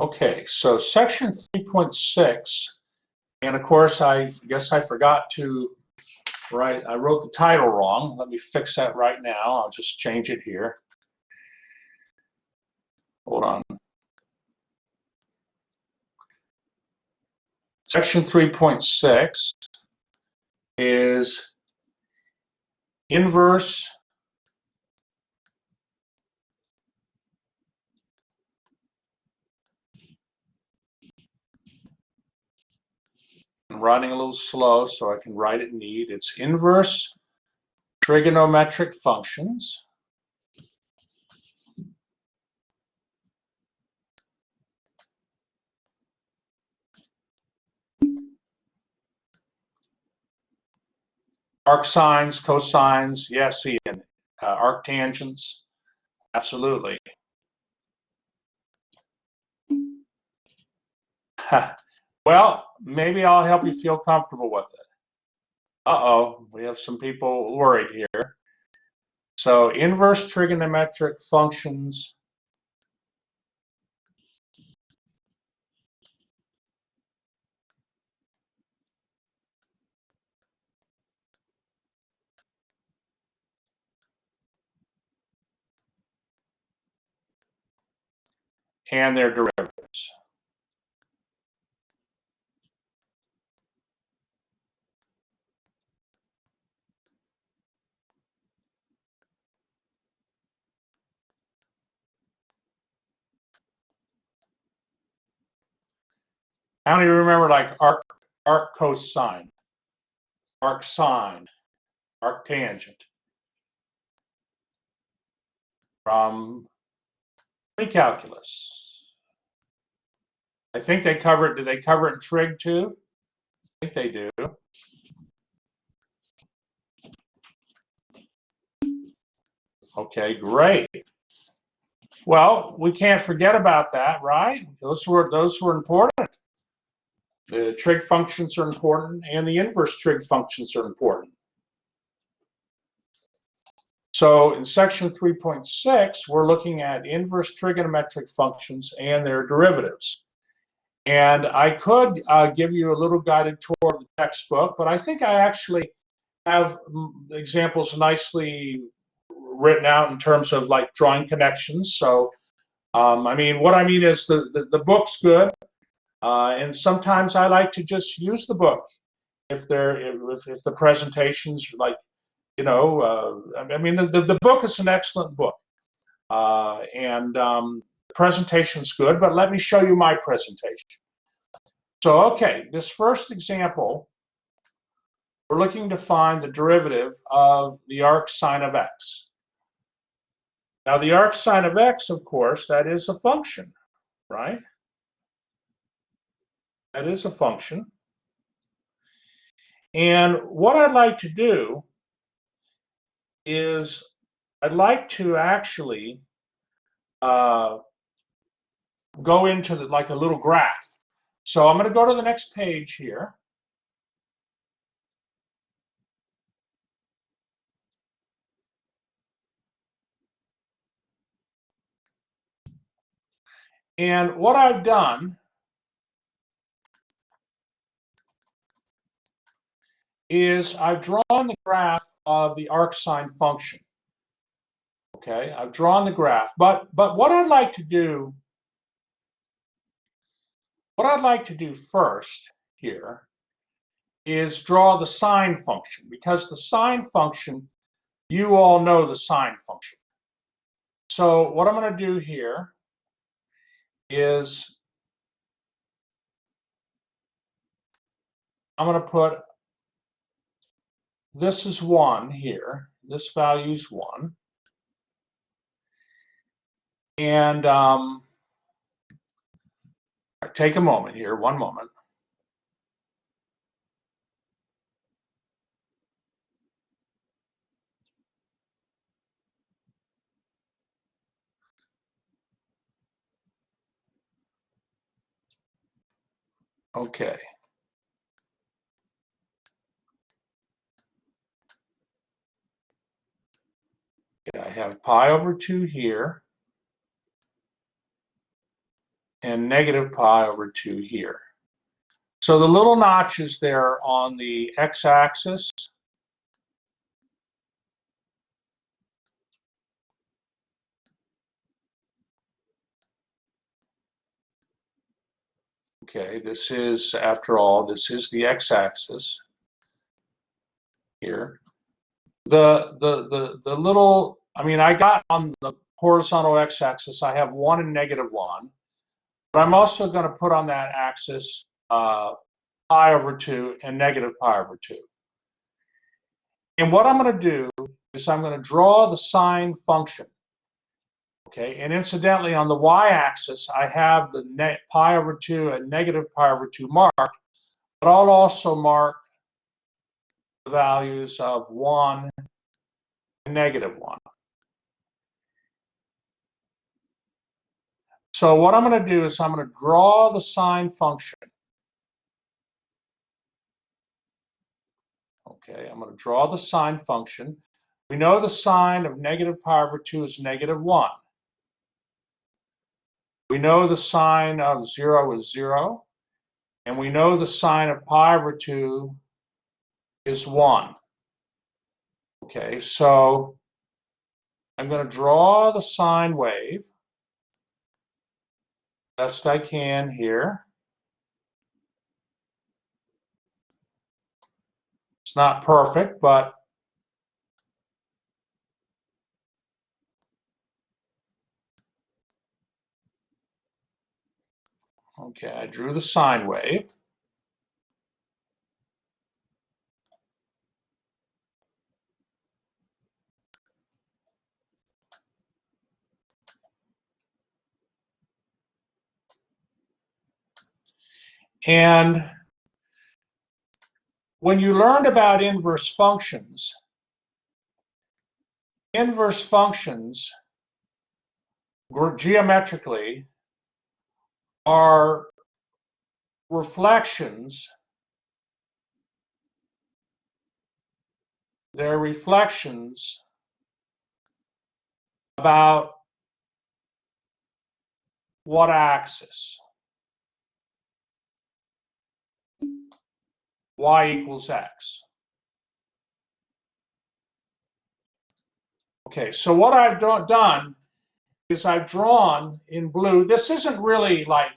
Okay, so section 3.6, and of course, I guess I forgot to write, I wrote the title wrong. Let me fix that right now. I'll just change it here. Hold on. Section 3.6 is inverse I'm writing a little slow so I can write it neat. It's inverse trigonometric functions. Arcsines, cosines, yes, Ian. Arctangents, absolutely. Well, maybe I'll help you feel comfortable with it. Uh-oh, we have some people worried here. So inverse trigonometric functions and their derivatives. How many remember like arc cosine, arc sine, arctangent from pre-calculus? I think they cover it. Do they cover it in trig too? I think they do. Okay, great. Well, we can't forget about that, right? Those were important. The trig functions are important, and the inverse trig functions are important. So in section 3.6, we're looking at inverse trigonometric functions and their derivatives. And I could give you a little guided tour of the textbook, but I think I actually have examples nicely written out in terms of like drawing connections. So, I mean, what I mean is the book's good, and sometimes I like to just use the book if the presentation's like, you know, I mean, the book is an excellent book, and the presentation's good, but let me show you my presentation. So, okay, this first example, we're looking to find the derivative of the arcsine of x. Now, the arcsine of x, of course, that is a function, right? That is a function. And what I'd like to do is I'd like to actually go into like a little graph. So I'm going to go to the next page here. And what I've done is I've drawn the graph of the arcsine function. Okay, I've drawn the graph, but what I'd like to do first here is draw the sine function, because the sine function, you all know the sine function. So what I'm going to do here is I'm going to put, this is 1 here, this value is 1, and take a moment here, 1 moment. Okay. I have pi over 2 here. and negative pi over 2 here. So the little notches there on the x-axis okay, this is, after all, this is the x-axis here. The little, I mean, I got on the horizontal x-axis, I have 1 and -1, but I'm also going to put on that axis pi over 2 and negative pi over 2. And what I'm going to do is I'm going to draw the sine function. Okay, and incidentally, on the y-axis, I have the pi over 2 and negative pi over 2 marked, but I'll also mark the values of 1 and -1. So what I'm going to do is I'm going to draw the sine function. Okay, I'm going to draw the sine function. We know the sine of negative pi over 2 is -1. We know the sine of 0 is 0. And we know the sine of pi over 2 is 1. Okay, so I'm going to draw the sine wave best I can here. It's not perfect, but okay, I drew the sine wave. And when you learned about inverse functions geometrically are reflections. They're reflections about what axis? Y equals x. Okay, so what I've done is I've drawn in blue. This isn't really like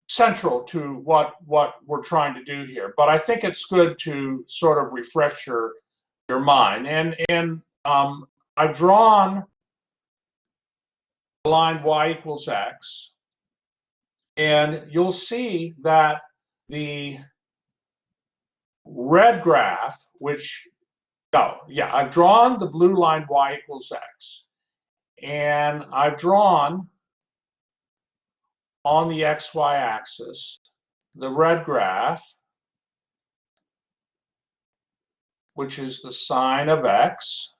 central to what we're trying to do here, but I think it's good to sort of refresh your mind. And I've drawn the line y equals x, and you'll see that the red graph, which I've drawn the blue line y equals x, and I've drawn on the xy axis the red graph, which is the sine of x,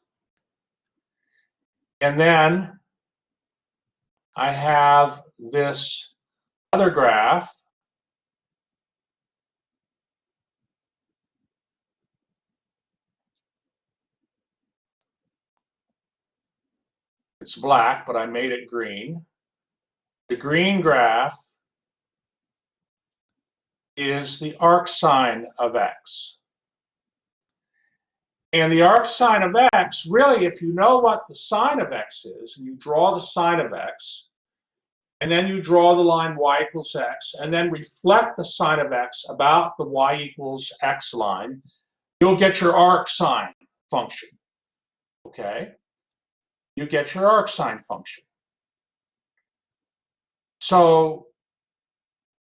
and then I have this other graph, it's black, but I made it green. The green graph is the arcsine of x. And the arcsine of x, really, if you know what the sine of x is, and you draw the sine of x, and then you draw the line y equals x, and then reflect the sine of x about the y equals x line, you'll get your arcsine function. Okay? You get your arcsine function. So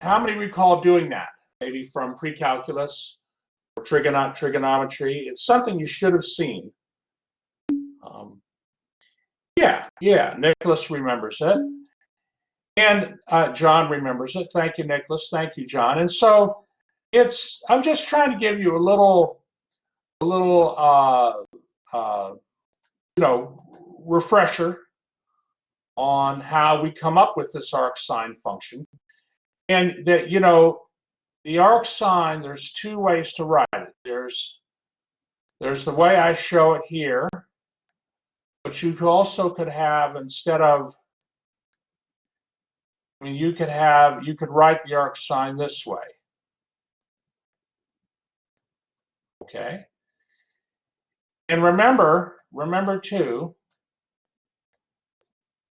how many recall doing that? Maybe from pre-calculus or trigonometry. It's something you should have seen. Yeah, Nicholas remembers it. And John remembers it. Thank you, Nicholas. Thank you, John. And so I'm just trying to give you a little refresher on how we come up with this arcsine function. And that, the arcsine, there's two ways to write it. There's the way I show it here, but you also could have, instead of I mean, you could write the arc sine this way. Okay. And remember too,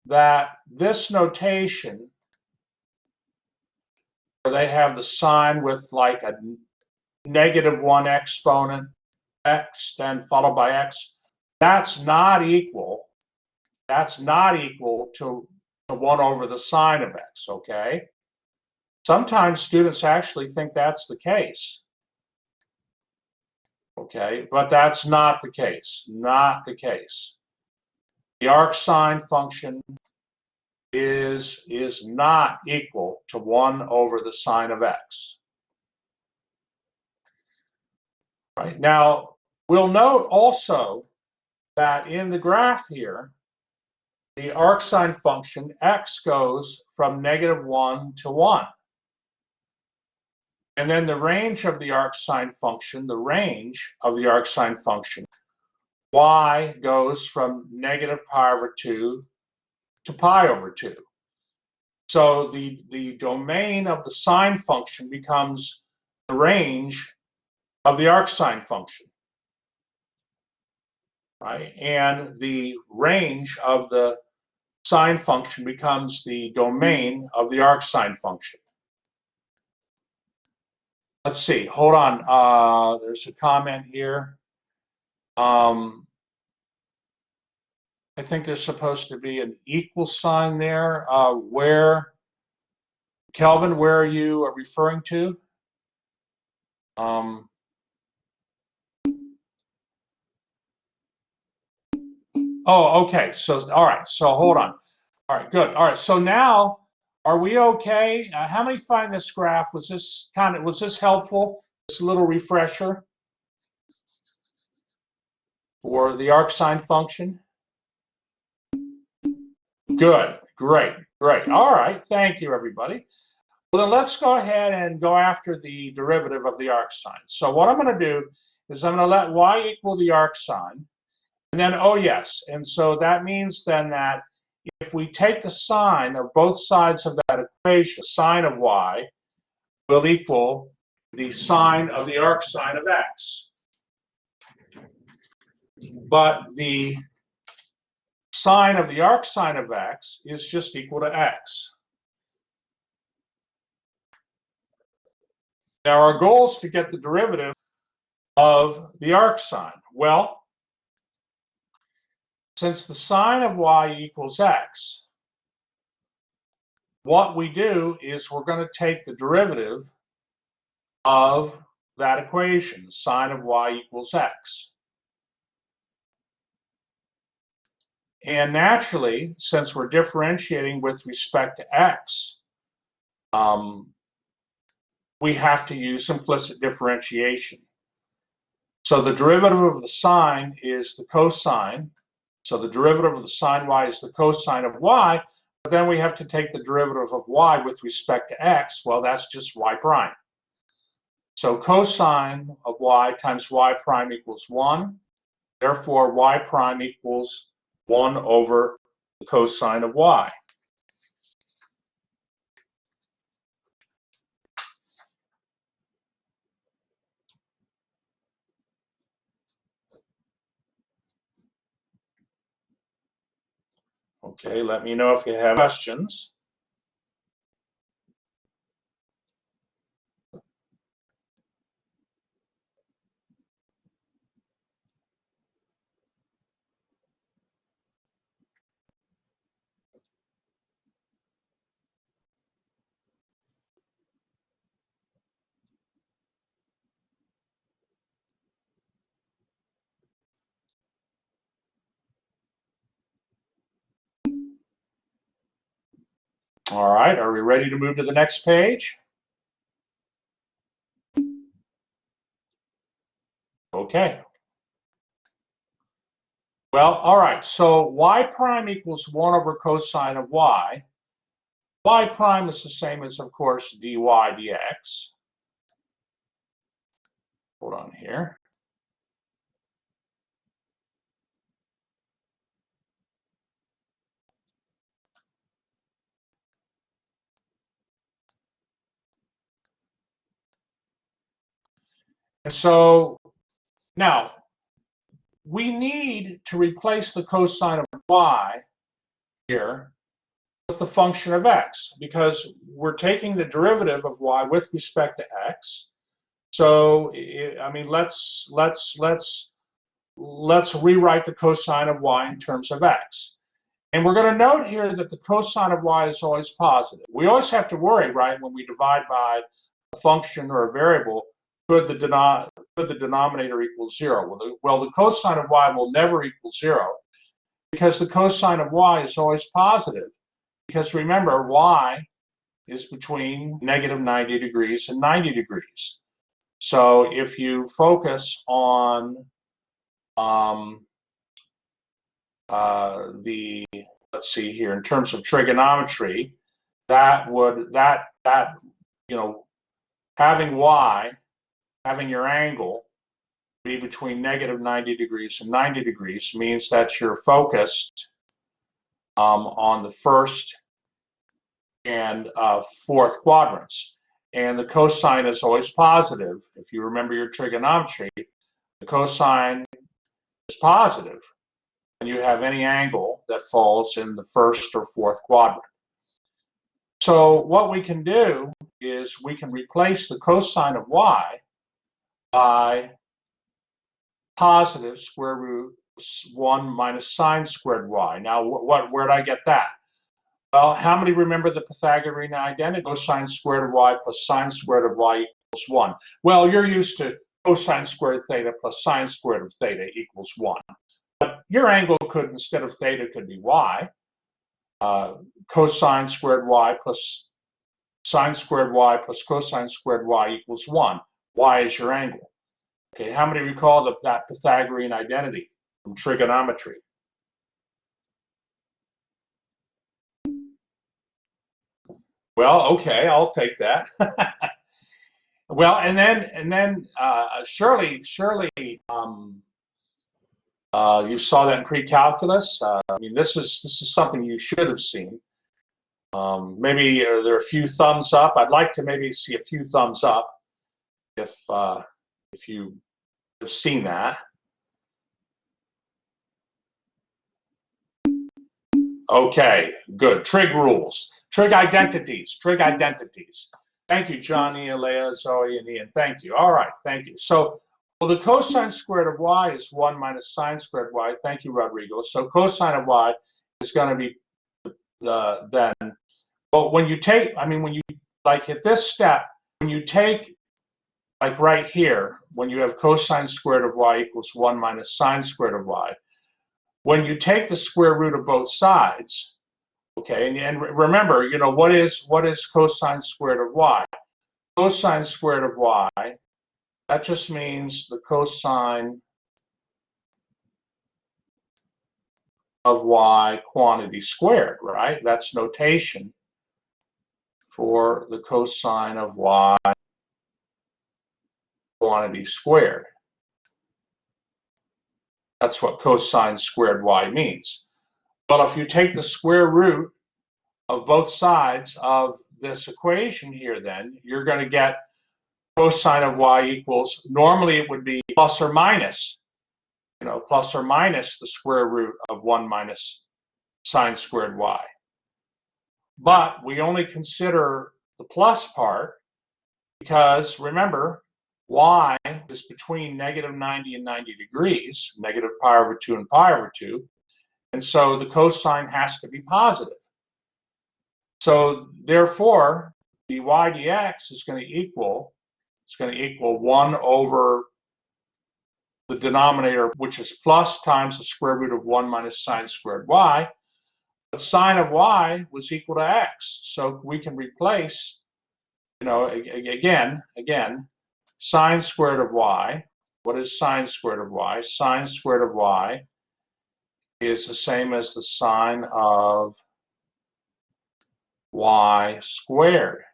that this notation, where they have the sign with like a -1 exponent, x, then followed by x, that's not equal to 1 over the sine of x, okay? Sometimes students actually think that's the case. Okay, but that's not the case. Not the case. The arc sine function is not equal to 1 over the sine of x. Right? Now, we'll note also that in the graph here, the arc sine function x goes from -1 to 1. And then the range of the arc sine function, y goes from -π/2 to π/2. So the domain of the sine function becomes the range of the arc sine function, right? And the range of the sine function becomes the domain of the arc sine function. Let's see, hold on, there's a comment here. I think there's supposed to be an equal sign there. Kelvin, where are you referring to? Oh, okay. So, all right. So, hold on. All right, good. All right. So now, are we okay? How many find this graph? Was this helpful? This little refresher for the arc sine function? Good. Great. Great. All right. Thank you, everybody. Well, then let's go ahead and go after the derivative of the arc sine. So what I'm going to do is I'm going to let y equal the arc sine. And then, oh yes, and so that means then that if we take the sine of both sides of that equation, the sine of y will equal the sine of the arc sine of x. But the sine of the arc sine of x is just equal to x. Now our goal is to get the derivative of the arc sine. Well, since the sine of y equals x, what we do is we're going to take the derivative of that equation, sine of y equals x. And naturally, since we're differentiating with respect to x, we have to use implicit differentiation. So the derivative of the sine is the cosine. So the derivative of the sine y is the cosine of y, but then we have to take the derivative of y with respect to x. Well, that's just y prime. So cosine of y times y prime equals 1. Therefore, y prime equals 1 over the cosine of y. Okay, let me know if you have questions. All right, are we ready to move to the next page? Okay. Well, all right, so y prime equals 1 over cosine of y. Y prime is the same as, of course, dy dx. Hold on here. And so now we need to replace the cosine of y here with the function of x, because we're taking the derivative of y with respect to x. So I mean, let's rewrite the cosine of y in terms of x. And we're going to note here that the cosine of y is always positive. We always have to worry, right, when we divide by a function or a variable, could the denominator equal 0? Well, the cosine of y will never equal 0, because the cosine of y is always positive. Because remember, y is between negative 90 degrees and 90 degrees. So if you focus on let's see here, in terms of trigonometry, that you know, having y, having your angle be between negative 90 degrees and 90 degrees means that you're focused on the first and fourth quadrants. And the cosine is always positive. If you remember your trigonometry, the cosine is positive when you have any angle that falls in the first or fourth quadrant. So what we can do is we can replace the cosine of y by positive square root 1 minus sine squared y. Now, where did I get that? Well, how many remember the Pythagorean identity? Cosine squared of y plus sine squared of y equals 1. Well, you're used to cosine squared of theta plus sine squared of theta equals 1. But your angle could, instead of theta, could be y. Cosine squared y plus sine squared y plus cosine squared y equals 1. Y is your angle. Okay, how many recall that Pythagorean identity from trigonometry? Well, okay, I'll take that. Well, and then surely you saw that in pre-calculus. I mean, this is something you should have seen. Maybe there are a few thumbs up. I'd like to maybe see a few thumbs up if you have seen that. Okay, good. Trig rules, trig identities. Thank you, Johnny, Alea, Zoe, and Ian. Thank you. All right, thank you. So, well, the cosine squared of y is 1 minus sine squared y. Thank you, Rodrigo. So cosine of y is going to be then. But when you take, I mean, when you, like at this step, when you take, like right here, when you have cosine squared of y equals 1 minus sine squared of y, when you take the square root of both sides, okay, and remember, you know, what is cosine squared of y? Cosine squared of y, that just means the cosine of y quantity squared, right? That's notation for the cosine of y quantity squared. That's what cosine squared y means. Well, if you take the square root of both sides of this equation here, then you're going to get cosine of y equals, normally it would be plus or minus, you know, plus or minus the square root of 1 minus sine squared y. But we only consider the plus part because, remember, y is between negative 90 and 90 degrees, negative pi over 2 and pi over 2, and so the cosine has to be positive. So therefore, dy dx is going to equal, it's going to equal 1 over the denominator, which is plus times the square root of 1 minus sine squared y. But sine of y was equal to x, so we can replace, you know, again, sine squared of y. What is sine squared of y? Sine squared of y is the same as the sine of y squared.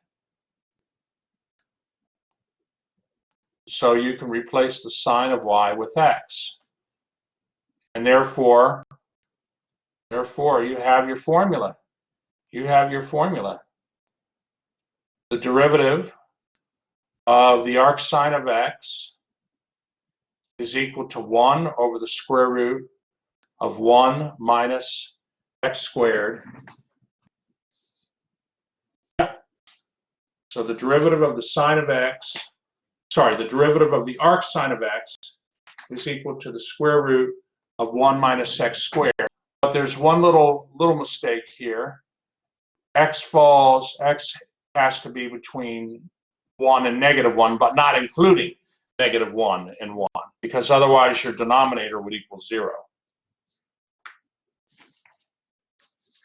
So you can replace the sine of y with x. And therefore you have your formula. You have your formula. The derivative of the arcsine of x is equal to 1 over the square root of 1 minus x squared. So the derivative of the sine of x, sorry, the derivative of the arc sine of x is equal to the square root of 1 minus x squared. But there's one little mistake here. X has to be between 1 and -1, but not including -1 and 1, because otherwise your denominator would equal 0.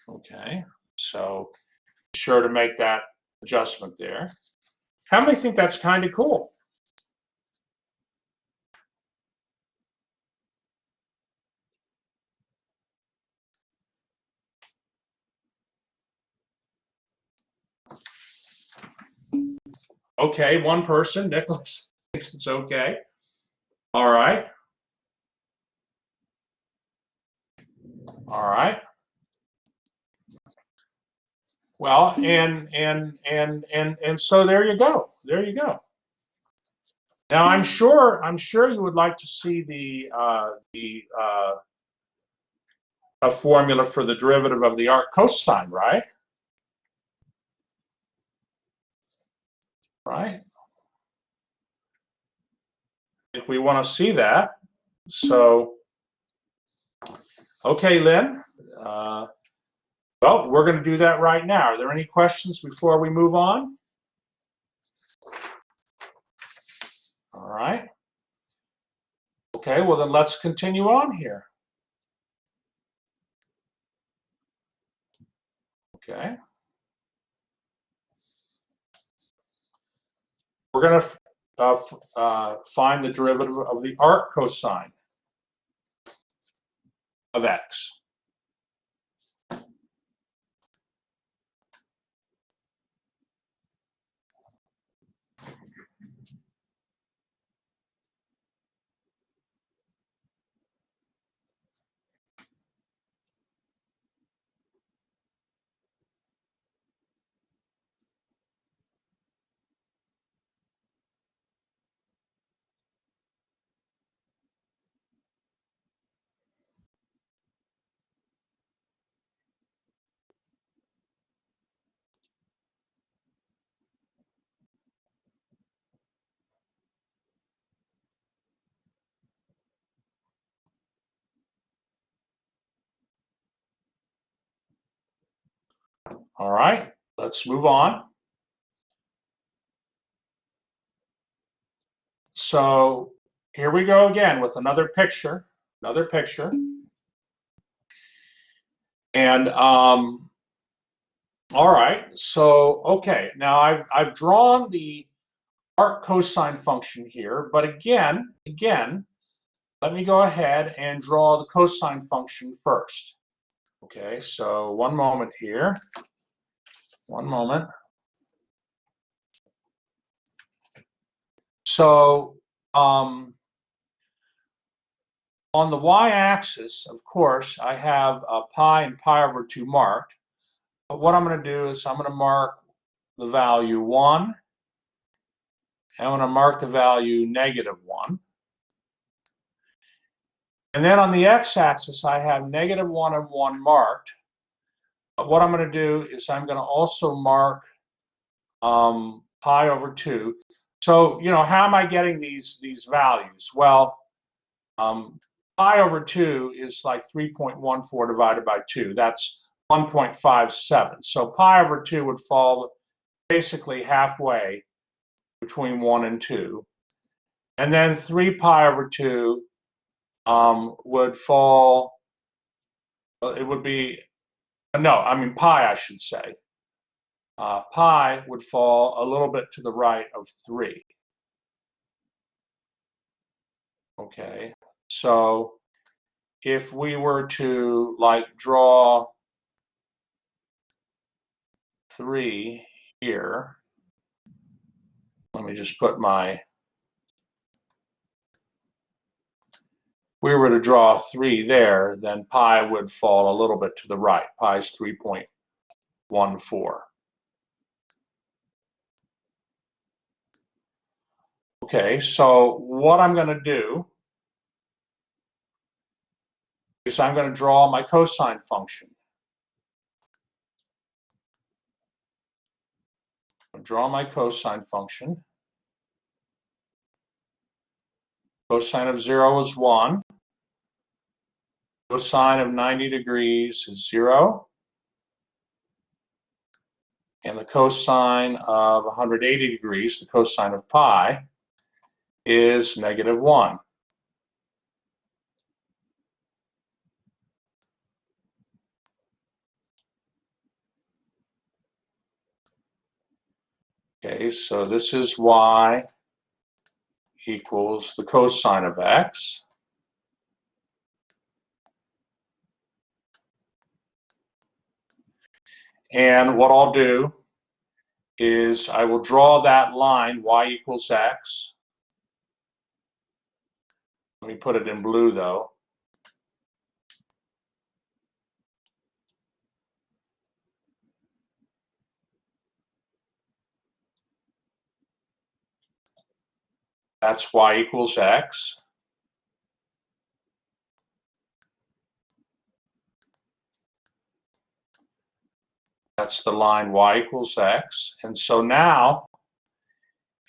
Okay, so be sure to make that adjustment there. How many think that's kind of cool? Okay, one person, Nicholas, thinks it's okay. All right. All right. Well, and so there you go. There you go. Now I'm sure you would like to see a formula for the derivative of the arc cosine, right? Right. If we want to see that, so okay, Lynn. Well, we're going to do that right now. Are there any questions before we move on? All right. Okay, well then let's continue on here. Okay. We're going to find the derivative of the arc cosine of x. All right, let's move on. So here we go again with another picture. And all right, so okay, now I've drawn the arc cosine function here, but again, let me go ahead and draw the cosine function first. Okay, so one moment here. One moment. So on the y-axis, of course, I have pi and pi over 2 marked. But what I'm going to do is I'm going to mark the value 1. I'm going to mark the value -1. And then on the x-axis, I have -1 and 1 marked. But what I'm going to do is I'm going to also mark pi over 2. So, you know, how am I getting these values? Well, pi over 2 is like 3.14 divided by 2. That's 1.57. So pi over 2 would fall basically halfway between 1 and 2. And then 3 pi over 2 would fall, it would be, no, I mean pi, I should say. Pi would fall a little bit to the right of 3. Okay, so if we were to like draw 3 here, let me just put my, if we were to draw 3 there, then pi would fall a little bit to the right. Pi is 3.14. Okay, so what I'm going to do is I'm going to draw my cosine function. I'll draw my cosine function. Cosine of 0 is 1. Cosine of 90 degrees is 0. And the cosine of 180 degrees, the cosine of pi, is -1. Okay, so this is y equals the cosine of x. And what I'll do is I will draw that line y equals x. Let me put it in blue though. That's y equals x. That's the line y equals x. And so now,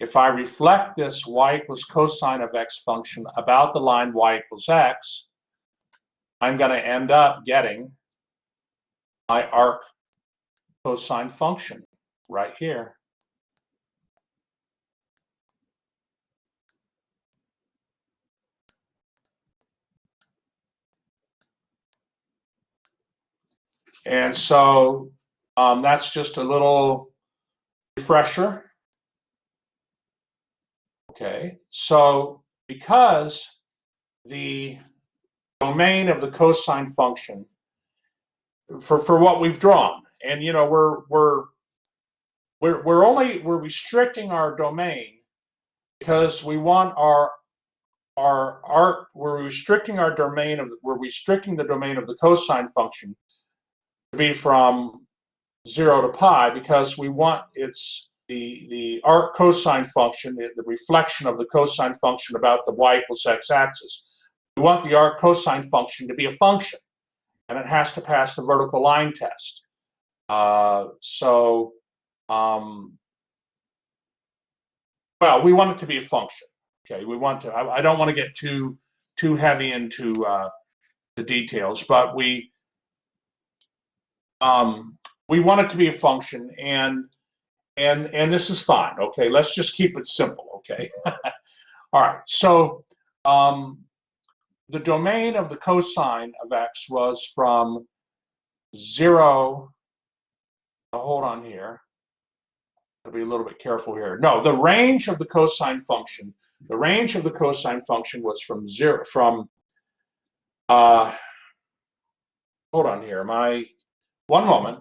if I reflect this y equals cosine of x function about the line y equals x, I'm going to end up getting my arc cosine function right here. And so that's just a little refresher. Okay, so because the domain of the cosine function for what we've drawn, and you know we're restricting our domain because we want we're restricting our domain of we're restricting the domain of the cosine function to be from 0 to pi because we want it's the arc cosine function, the reflection of the cosine function about the y equals x axis. We want the arc cosine function to be a function, and it has to pass the vertical line test. Well, we want it to be a function. Okay, we want to. I don't want to get too heavy into the details, but we want it to be a function, and this is fine. Okay, let's just keep it simple. Okay, all right. So the domain of the cosine of x was from 0. Hold on here. I'll be a little bit careful here. No, the range of the cosine function. The range of the cosine function was from 0 from. Hold on here. One moment.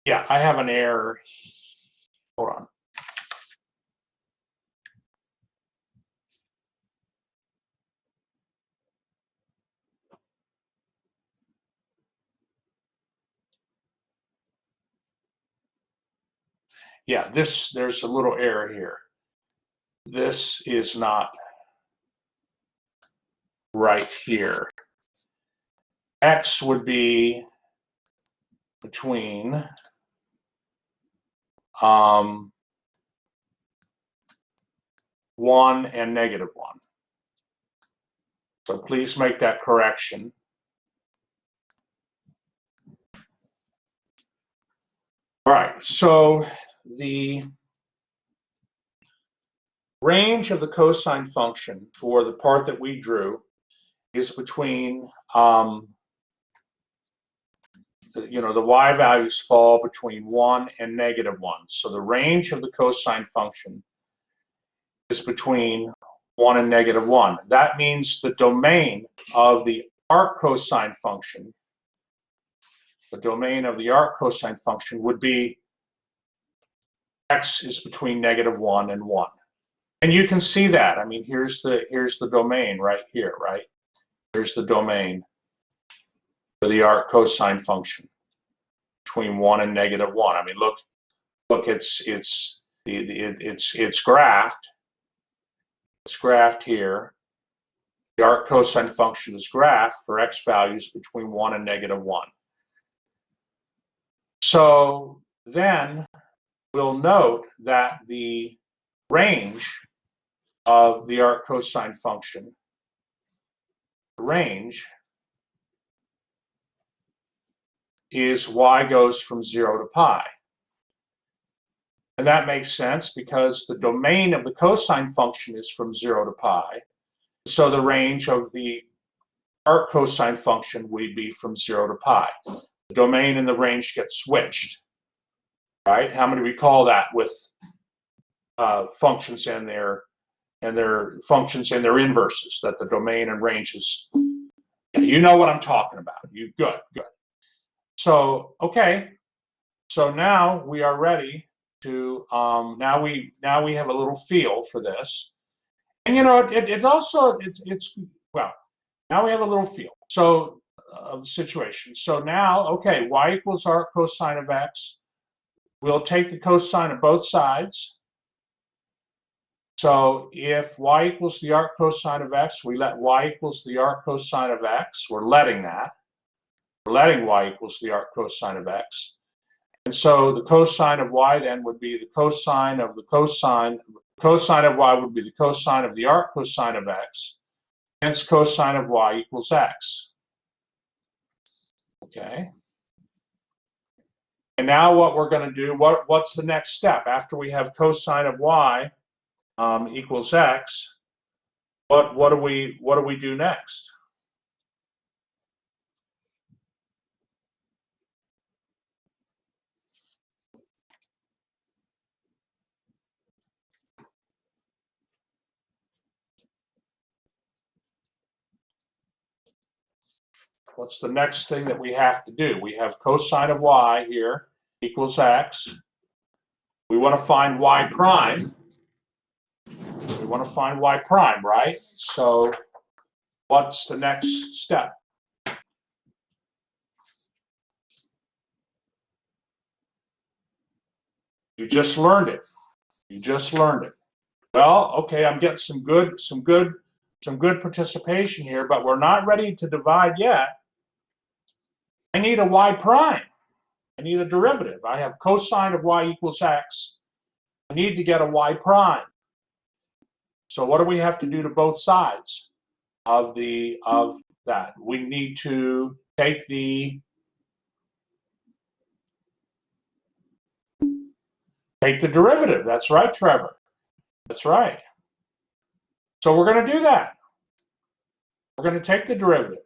Yeah, I have an error. Hold on. Yeah, there's a little error here. This is not right here. X would be between 1 and -1. So please make that correction. All right, so the range of the cosine function for the part that we drew is between, the y values fall between 1 and -1. So the range of the cosine function is between 1 and -1. That means the domain of the arc cosine function, would be x is between -1 and 1. And you can see that. I mean, here's the domain right here, right? Here's the domain for the arc cosine function between 1 and -1. I mean, look, it's graphed. It's graphed here. The arc cosine function is graphed for x values between 1 and -1. So then we'll note that the range of the arc cosine function, range is y goes from 0 to pi. And that makes sense because the domain of the cosine function is from 0 to pi. So the range of the arc cosine function would be from 0 to pi. The domain and the range get switched, right? How many recall that with functions and their functions and their inverses, that the domain and range is, you know what I'm talking about. Good. So, okay. So now we are ready to, now we have a little feel for this. And you know, it also, well, now we have a little feel. So, of the situation. So now, okay, y equals arc cosine of x. We'll take the cosine of both sides. So if y equals the arc cosine of x, we let y equals the arc cosine of x. We're letting that. We're letting y equals the arc cosine of x. And so the cosine of y then would be the cosine of the cosine. Cosine of y would be the cosine of the arc cosine of x. Hence cosine of y equals x. Okay. And now what we're going to do, what's the next step? After we have cosine of y equals x, what do we do next? What's the next thing that we have to do? We have cosine of y here equals x. We want to find y prime. We want to find y prime, right? So what's the next step? You just learned it. You just learned it. Well, okay, I'm getting some good participation here, but we're not ready to divide yet. I need a y prime. I need a derivative. I have cosine of y equals x. I need to get a y prime. So what do we have to do to both sides of that? We need to take the derivative. That's right, Trevor. That's right. So we're going to do that. We're going to take the derivative.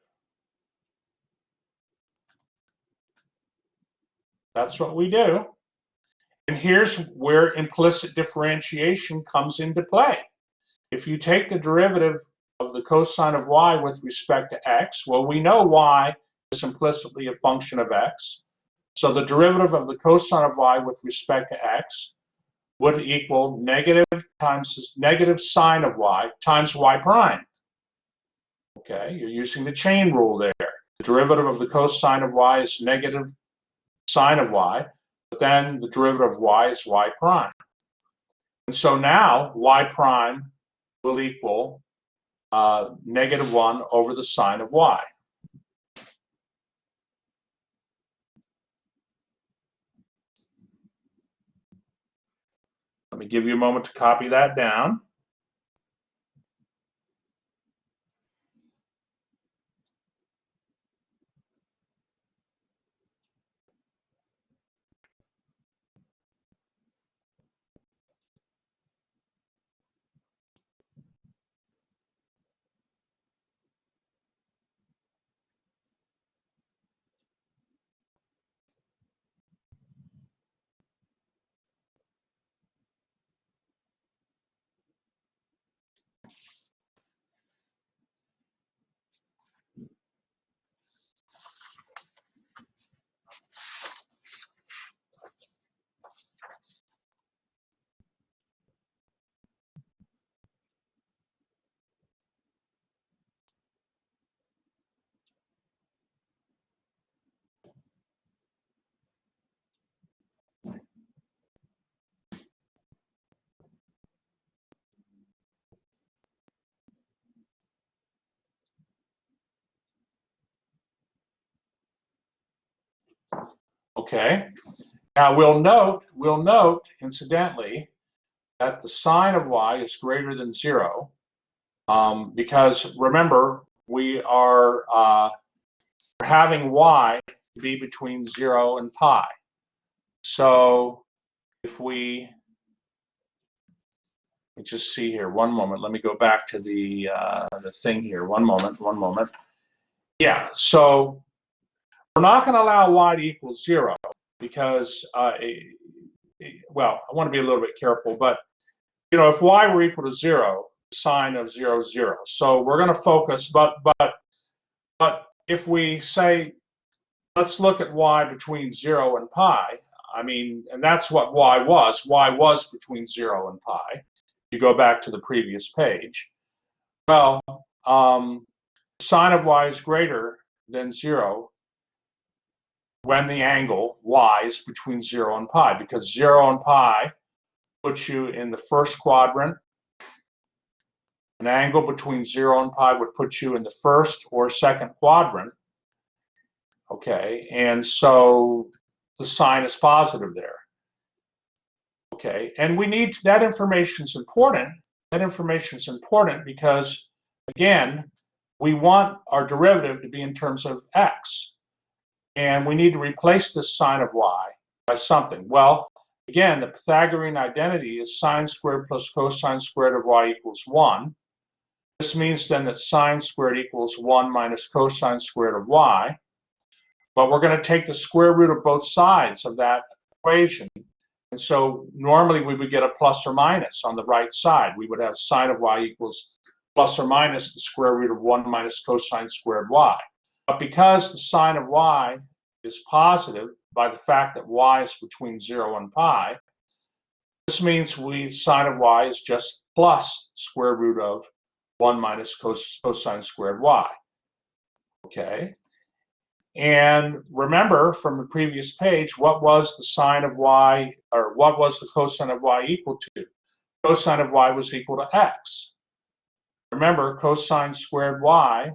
That's what we do. And here's where implicit differentiation comes into play. If you take the derivative of the cosine of y with respect to x, well, we know y is implicitly a function of x. So the derivative of the cosine of y with respect to x would equal negative times negative sine of y times y prime. Okay, you're using the chain rule there. The derivative of the cosine of y is negative sine of y, but then the derivative of y is y prime. And so now y prime will equal -1 over the sine of y. Let me give you a moment to copy that down. Okay. Now we'll note, incidentally, that the sine of y is greater than 0, because remember, we are having y be between 0 and pi. So if let me just see here, one moment. Let me go back to the thing here. One moment. Yeah, so we're not going to allow y to equal 0 because, well, I want to be a little bit careful, but if y were equal to 0, sine of 0 is 0. So we're going to focus, but if we say, let's look at y between 0 and pi, I mean, and that's what y was. Y was between 0 and pi. You go back to the previous page. Well, sine of y is greater than 0 when the angle y is between 0 and pi, because 0 and pi puts you in the first quadrant. An angle between 0 and pi would put you in the first or second quadrant. Okay, and so the sign is positive there. Okay, and we need that information is important. That information is important because, again, we want our derivative to be in terms of x, and we need to replace this sine of y by something. Well, again, the Pythagorean identity is sine squared plus cosine squared of y equals 1. This means then that sine squared equals 1 minus cosine squared of y. But we're going to take the square root of both sides of that equation. And so normally we would get a plus or minus on the right side. We would have sine of y equals plus or minus the square root of 1 minus cosine squared y. But because the sine of y is positive by the fact that y is between 0 and pi, this means sine of y is just plus square root of 1 minus cosine squared y. Okay? And remember from the previous page, what was the sine of y, or what was the cosine of y equal to? Cosine of y was equal to x. Remember, cosine squared y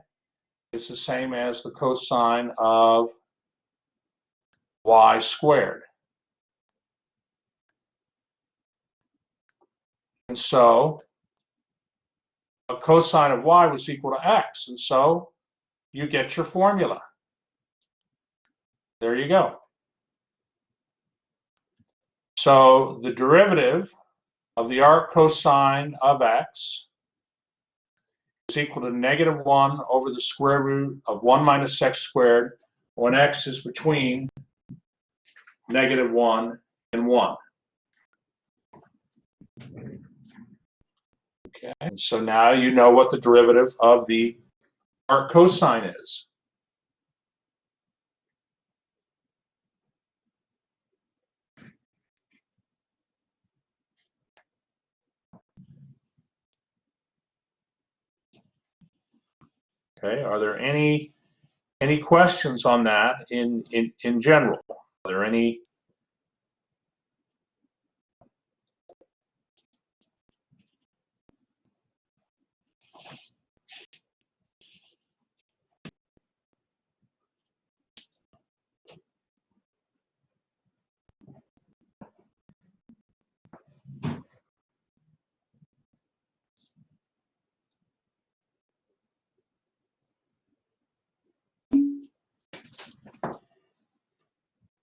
is the same as the cosine of y squared. And so a cosine of y was equal to x. And so you get your formula. There you go. So the derivative of the arc cosine of x is equal to -1 over the square root of 1 minus x squared when x is between -1 and 1. Okay, and so now you know what the derivative of the arc cosine is. Okay, are there any questions on that in general? Are there any?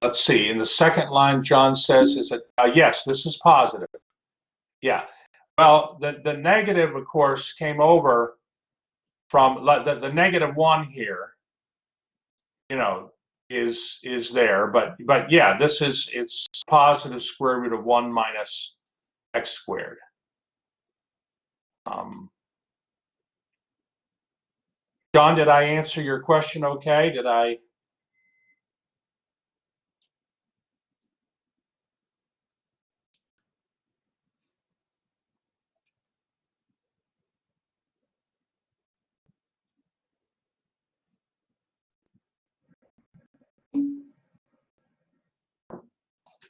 Let's see, in the second line, John says, is it, yes, this is positive. Yeah, well, the negative, of course, came over from the -1 here, is there, but yeah, it's positive square root of 1 minus x squared. John, did I answer your question okay? Did I?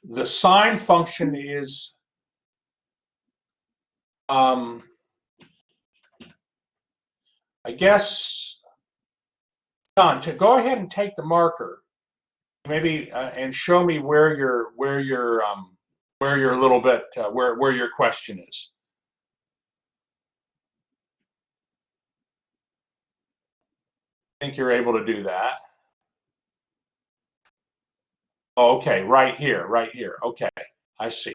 The sine function is I guess, John, to go ahead and take the marker. maybe and show me where your a little bit where your question is. I think you're able to do that. Oh, okay, right here. Okay, I see.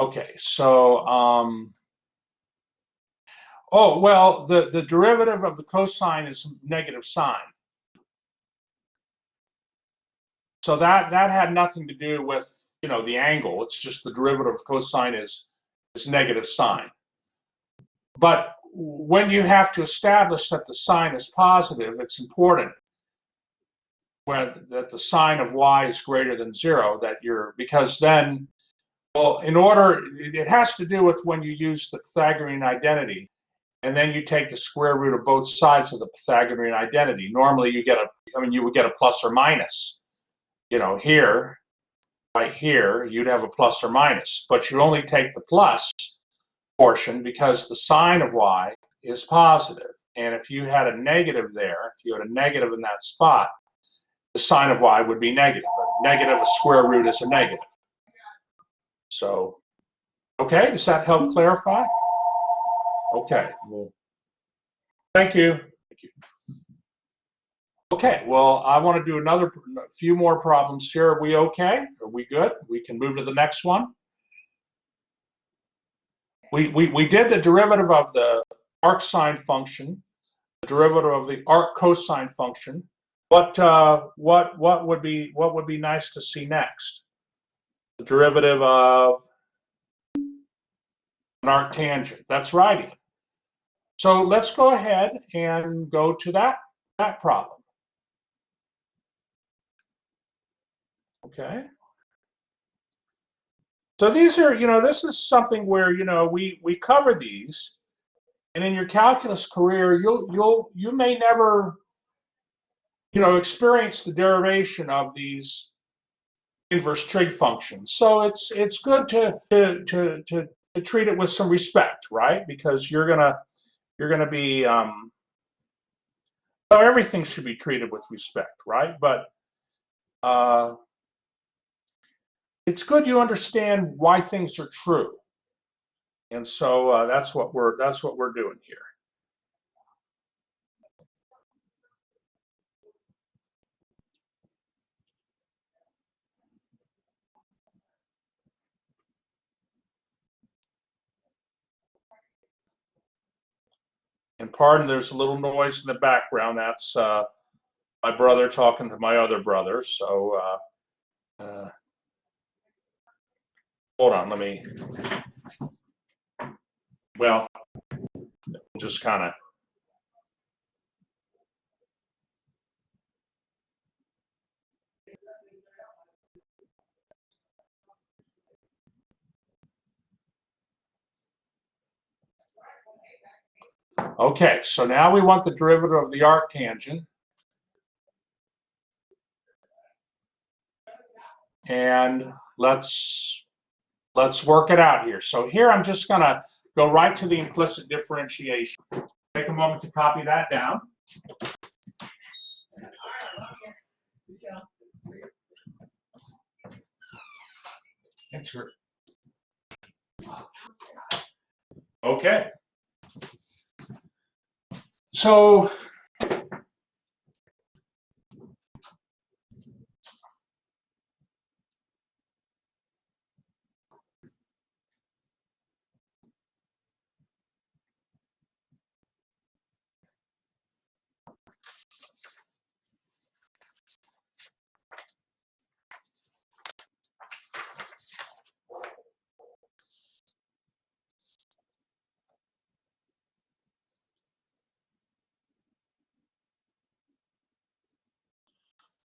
Okay, so oh well, the derivative of the cosine is negative sine. So that had nothing to do with, you know, the angle. It's just the derivative of cosine is negative sine. But when you have to establish that the sine is positive, it's important that the sine of y is greater than 0, because then, well, it has to do with when you use the Pythagorean identity, and then you take the square root of both sides of the Pythagorean identity. Normally you would get a plus or minus. You know, here, right here, you'd have a plus or minus, but you only take the plus portion because the sine of y is positive. And if you had a negative there, if you had a negative in that spot, the sine of y would be negative. A negative, a square root is a negative. So, okay, does that help clarify? Okay, well, thank you. Okay, well, I want to do a few more problems here. Are we okay? Are we good? We can move to the next one. We did the derivative of the arc sine function, the derivative of the arc cosine function. What would be nice to see next? The derivative of an arc tangent. That's right. So let's go ahead and go to that problem. Okay. So these are, you know, this is something where, you know, we cover these, and in your calculus career, you may never, you know, experience the derivation of these inverse trig functions. So it's good to treat it with some respect, right? Because you're gonna be well, everything should be treated with respect, right? But it's good you understand why things are true, and so that's what we're doing here. And pardon, there's a little noise in the background. That's my brother talking to my other brother. So hold on, let me. Well, just kind of. Okay, so now we want the derivative of the arc tangent. And let's work it out here. So here I'm just going to go right to the implicit differentiation. Take a moment to copy that down. Enter. Okay. So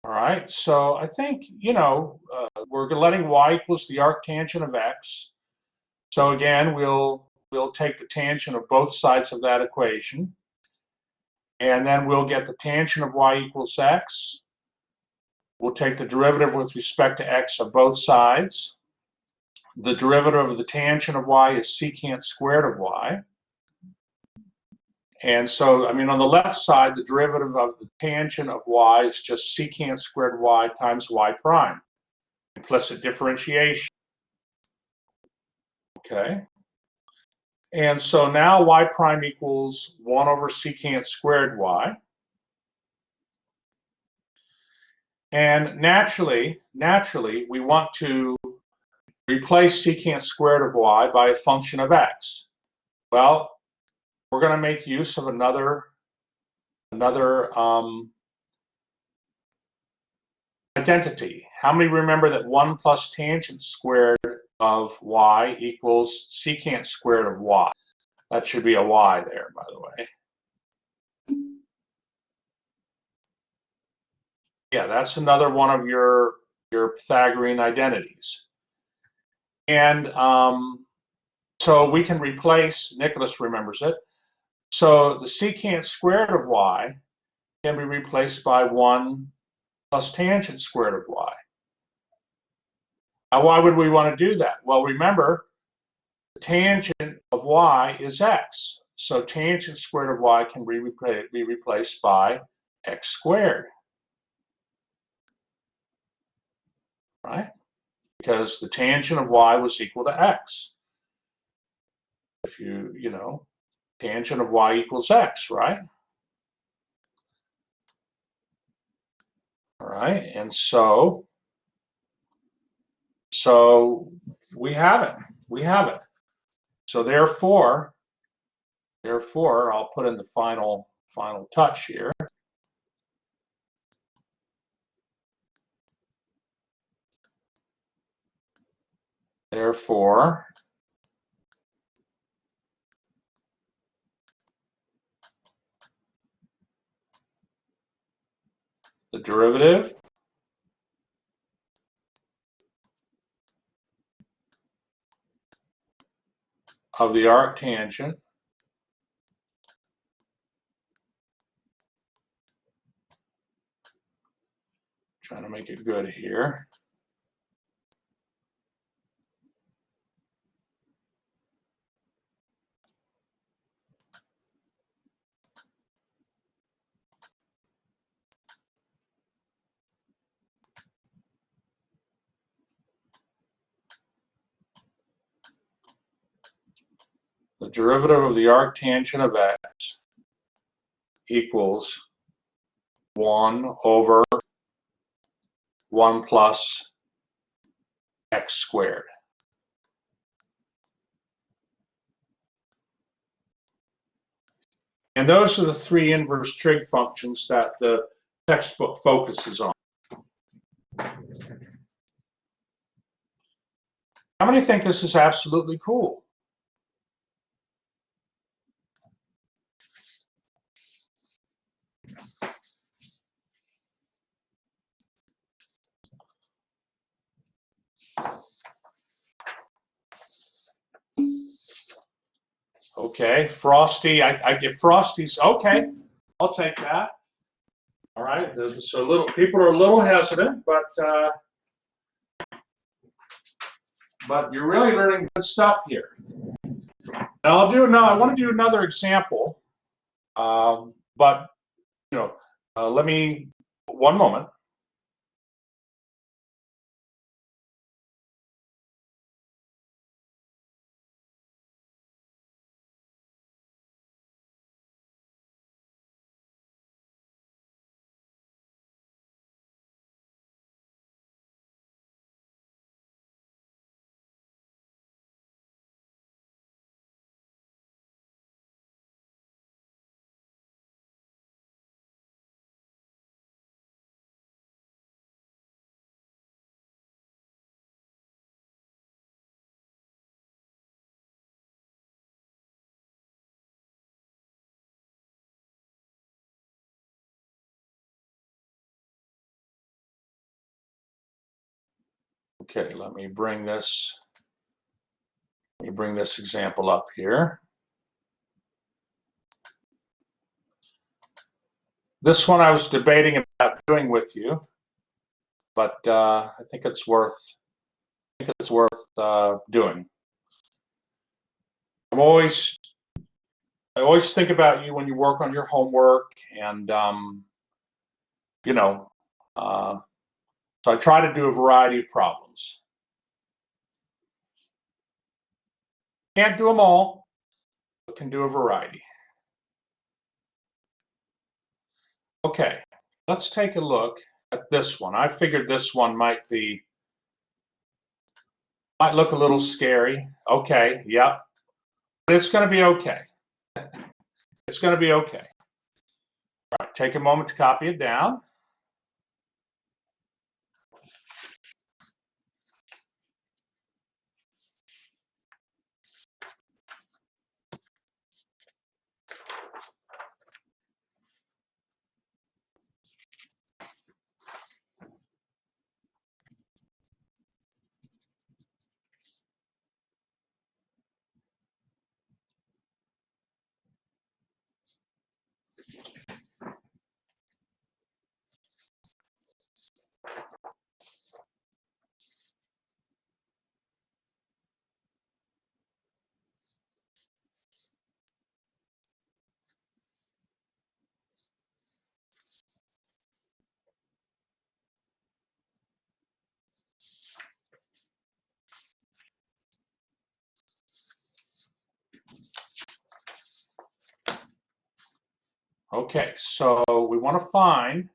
all right, so I think, you know, we're letting y equals the arctangent of x. So again, we'll take the tangent of both sides of that equation. And then we'll get the tangent of y equals x. We'll take the derivative with respect to x of both sides. The derivative of the tangent of y is secant squared of y. And so, I mean, on the left side, the derivative of the tangent of y is just secant squared y times y prime, implicit differentiation. Okay. And so now y prime equals 1 over secant squared y. And naturally, we want to replace secant squared of y by a function of x. Well, we're going to make use of another identity. How many remember that 1 plus tangent squared of y equals secant squared of y? That should be a y there, by the way. Yeah, that's another one of your Pythagorean identities. And so we can replace, Nicholas remembers it, so the secant squared of y can be replaced by 1 plus tangent squared of y. Now, why would we want to do that? Well, remember, the tangent of y is x. So tangent squared of y can be replaced by x squared. Right? Because the tangent of y was equal to x. If you know, tangent of y equals x, right? All right, and so we have it. We have it. So therefore, I'll put in the final touch here. Therefore, the derivative of the arctangent trying to make it good here. The derivative of the arctangent of x equals 1 over 1 plus x squared. And those are the 3 inverse trig functions that the textbook focuses on. How many think this is absolutely cool? Okay, Frosty, I get Frosty's, okay, I'll take that. All right, so people are a little hesitant, but you're really learning good stuff here. Now I want to do another example, but let me, one moment. Okay, let me bring this example up here. This one I was debating about doing with you, but I think it's worth doing. I'm always I always think about you when you work on your homework, and you know, so I try to do a variety of problems. Can't do them all, but can do a variety. Okay, let's take a look at this one. I figured this one might look a little scary. Okay, yep, but it's going to be okay. It's going to be okay. All right, take a moment to copy it down. Okay, so we want to find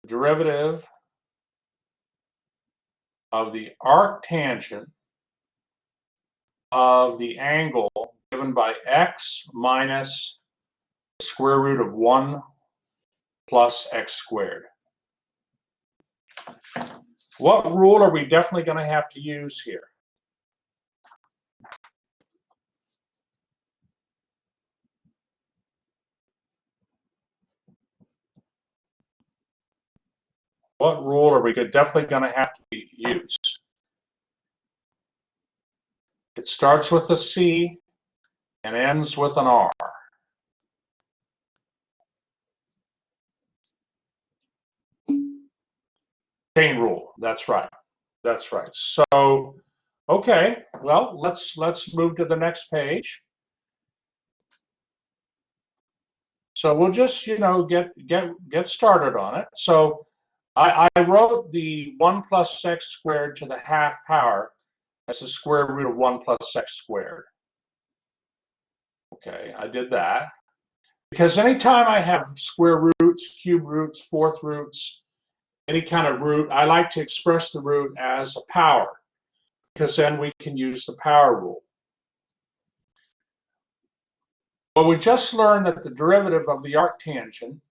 the derivative of the arctangent of the angle given by x minus the square root of 1 plus x squared. What rule are we definitely going to have to use here? What rule are we definitely going to have to use? It starts with a C and ends with an R. Chain rule. That's right. That's right. So, okay. Well, let's move to the next page. So we'll just get started on it. So I wrote the 1 plus x squared to the half power as the square root of 1 plus x squared. Okay, I did that. Because anytime I have square roots, cube roots, fourth roots, any kind of root, I like to express the root as a power, because then we can use the power rule. Well, we just learned that the derivative of the arctangent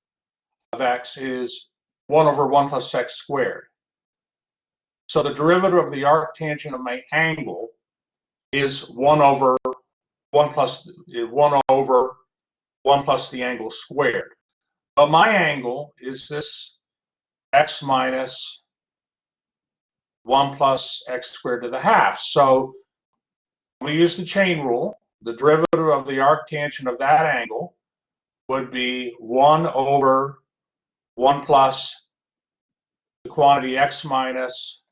of x is 1 over 1 plus x squared. So the derivative of the arctangent of my angle is 1 over 1 plus the angle squared. But my angle is this x minus 1 plus x squared to the half. So we use the chain rule. The derivative of the arctangent of that angle would be 1 over 1 plus the quantity x minus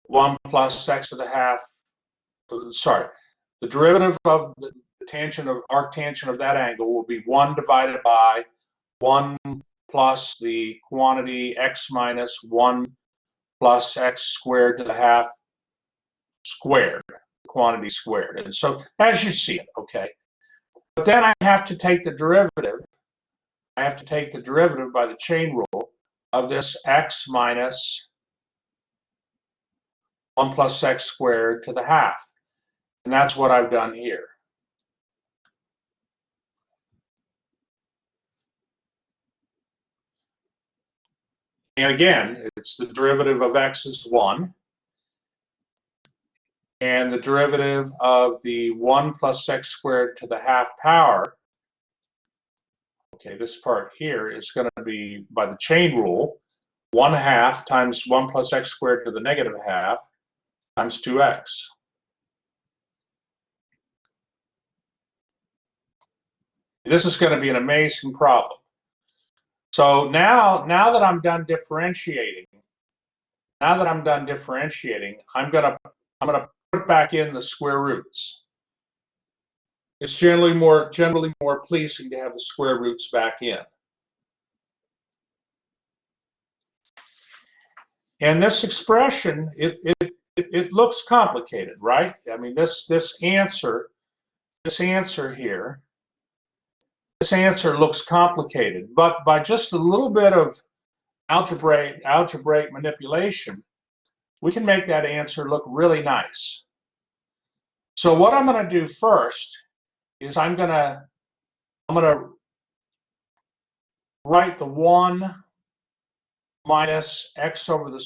1 plus x to the half. Sorry, the derivative of the arctangent of that angle will be 1 divided by 1 plus the quantity x minus 1 plus x squared to the half squared, quantity squared. And so as you see it, okay. But then I have to take the derivative. I have to take the derivative by the chain rule of this x minus 1 plus x squared to the half. And that's what I've done here. And again, it's the derivative of x is 1. And the derivative of the 1 plus x squared to the half power, okay, this part here is going to be, by the chain rule, 1 half times 1 plus x squared to the negative half times 2x. This is going to be an amazing problem. So now that I'm done differentiating, I'm going to put back in the square roots. It's generally more pleasing to have the square roots back in. And this expression, it looks complicated, right? I mean, this answer here, this answer looks complicated, but by just a little bit of algebraic manipulation, we can make that answer look really nice. So what I'm going to do first is I'm going to write the 1 minus x over the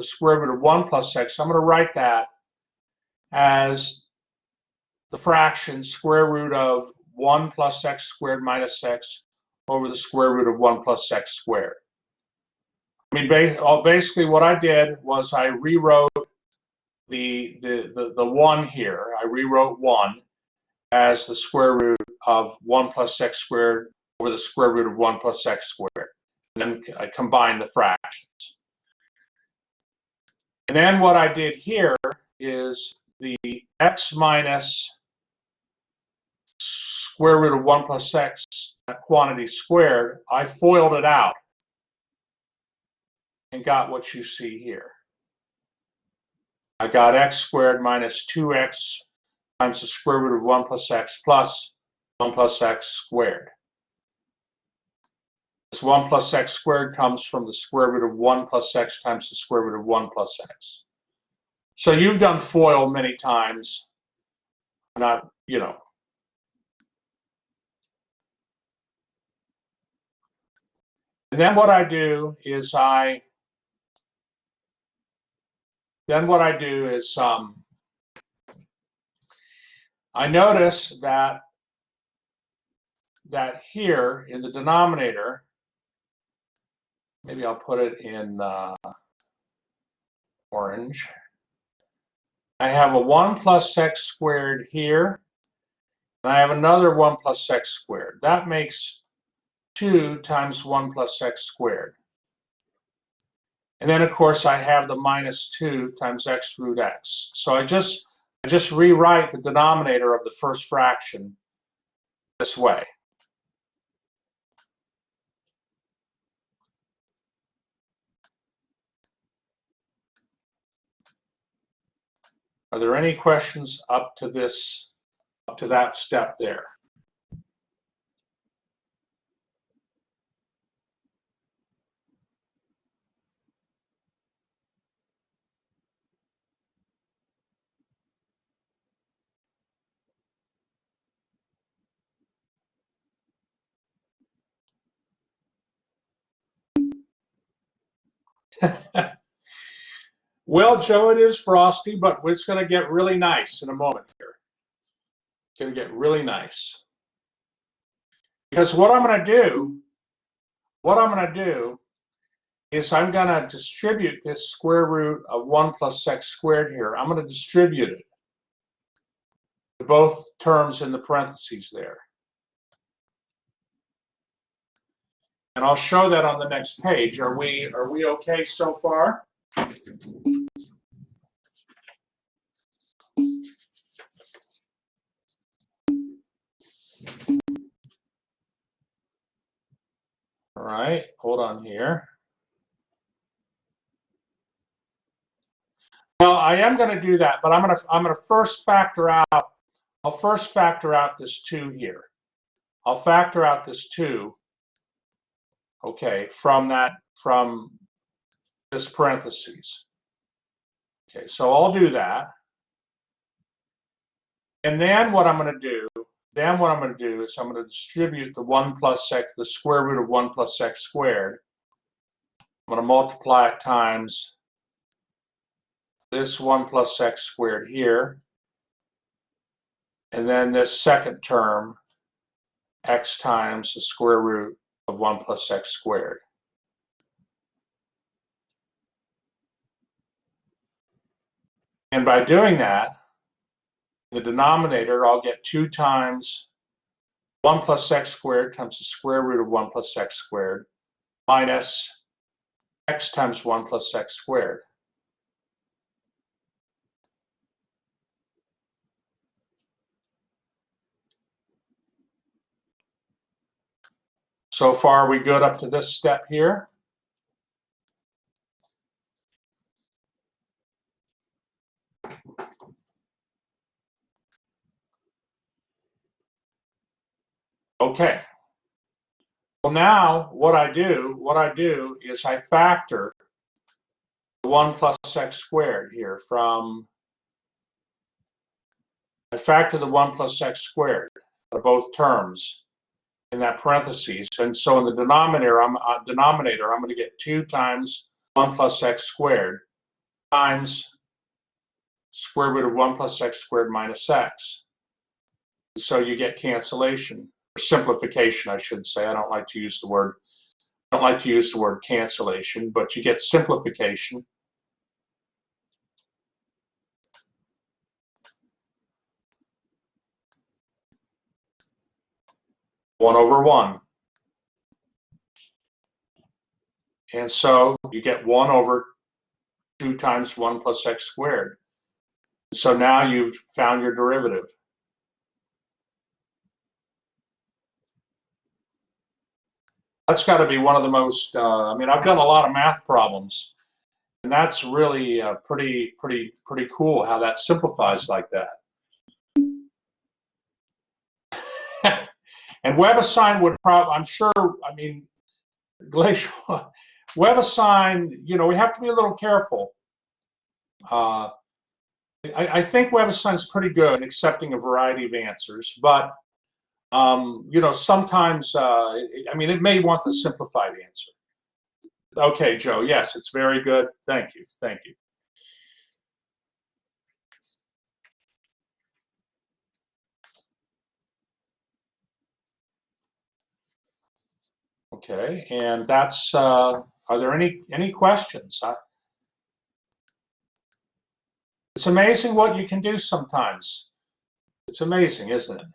square root of 1 plus x. I'm going to write that as the fraction square root of 1 plus x squared minus x over the square root of 1 plus x squared. I mean, basically what I did was I rewrote the 1 here. I rewrote 1 as the square root of 1 plus x squared over the square root of 1 plus x squared. And then I combined the fractions. And then what I did here is the x minus square root of 1 plus x, that quantity squared, I FOILed it out and got what you see here. I got x squared minus 2x times the square root of 1 plus x 1 plus x squared. This 1 plus x squared comes from the square root of 1 plus x times the square root of 1 plus x. So you've done FOIL many times, not, you know. And then what I do is I notice that here in the denominator, maybe I'll put it in orange. I have a 1 plus x squared here, and I have another 1 plus x squared. That makes 2 times 1 plus x squared. And then, of course, I have the minus 2 times x root x. So I just rewrite the denominator of the first fraction this way. Are there any questions up to that step there? Well, Joe, it is frosty, but it's going to get really nice in a moment here. It's going to get really nice. Because what I'm going to do is I'm going to distribute this square root of 1 plus x squared here. I'm going to distribute it to both terms in the parentheses there. And I'll show that on the next page. Are we okay so far? All right, hold on here. Well, I am going to do that, but I'm going to first factor out. I'll first factor out this 2 here. I'll factor out this 2. Okay, from this parentheses. Okay, so I'll do that. And then what I'm going to do is I'm going to distribute the 1 plus x, the square root of 1 plus x squared. I'm going to multiply it times this 1 plus x squared here. And then this second term, x times the square root of 1 plus x squared. And by doing that, the denominator, I'll get 2 times 1 plus x squared times the square root of 1 plus x squared minus x times 1 plus x squared. So far, are we good up to this step here? Okay. Well, now what I do is I factor 1 plus x squared here from, I factor the 1 plus x squared of both terms in that parentheses. And so in the denominator, I'm going to get 2 times 1 plus x squared times square root of 1 plus x squared minus x. So you get cancellation, or simplification, I should say. I don't like to use the word cancellation, but you get simplification. One over 1. And so you get 1 over 2 times 1 plus x squared. So now you've found your derivative. That's got to be one of the most, I mean, I've done a lot of math problems, and that's really pretty cool how that simplifies like that. And WebAssign would probably, I'm sure, I mean, Glacial, WebAssign, you know, we have to be a little careful. I think WebAssign is pretty good in accepting a variety of answers, but you know, sometimes, I mean, it may want the simplified answer. Okay, Joe, yes, it's very good. Thank you, thank you. Okay, and that's, are there any questions? It's amazing what you can do sometimes. It's amazing, isn't it?